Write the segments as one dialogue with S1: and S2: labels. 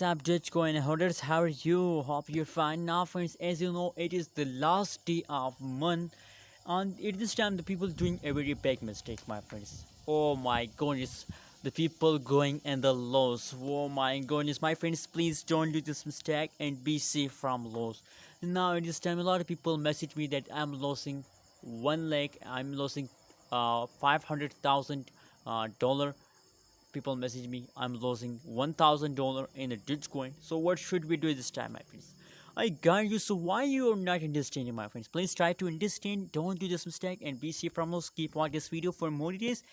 S1: up, Dogecoin Holders? How are you? Hope you're fine. Now, friends, as you know, it is the last day of month, and at this time, the people doing a very big mistake, my friends. Oh my goodness, the people going and the loss. Oh my goodness, my friends, please don't do this mistake and be safe from loss. Now, at this time, a lot of people message me that I'm losing 1 lakh. I'm losing 500,000 dollar. People message me, I'm losing $1,000 in a Dogecoin. So what should we do this time, my friends? I guide you. So why you are not understanding, my friends? Please try to understand. Don't do this mistake and be safe from us. Keep watching this video for more details.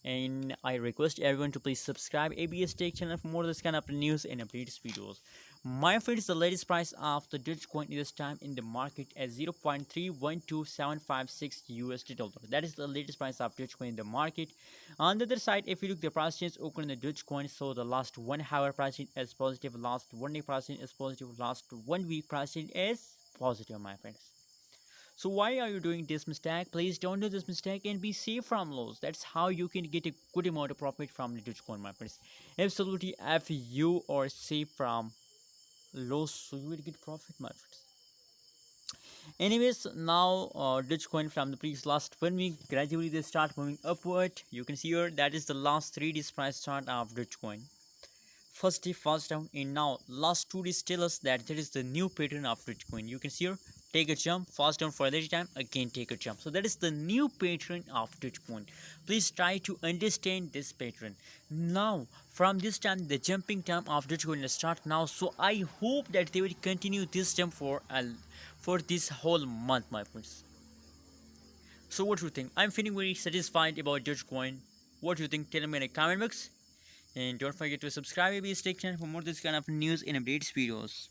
S1: And I request everyone to please subscribe ABS Tech channel for more of this kind of news and updates videos. My friends, the latest price of the Dogecoin is this time in the market at 0.312756 USD dollar. That is the latest price of Dogecoin in the market. On the other side, if you look the price change occurred in the Dogecoin, so the last 1 hour price change is positive, last 1 day price change is positive, last 1 week price change is positive, my friends. So why are you doing this mistake? Please don't do this mistake and be safe from loss. That's how you can get a good amount of profit from the Dogecoin, my friends. Absolutely, if you are safe from loss, so you will get profit, my friends. Anyways, now Dogecoin from the previous last 1 week gradually they start moving upward. You can see here that is the last 3 days price chart of Dogecoin. First day fast down, and now last 2 days tell us that there is the new pattern of Dogecoin. You can see here, take a jump, fast down for a little time, again take a jump. So that is the new pattern of Dogecoin. Please try to understand this pattern. Now from this time the jumping time of Dogecoin will start now. So I hope that they will continue this jump for this whole month, my friends. So what do you think? I'm feeling very satisfied about Dogecoin. What do you think? Tell me in the comment box. And don't forget to subscribe to this channel for more this kind of news and updates videos.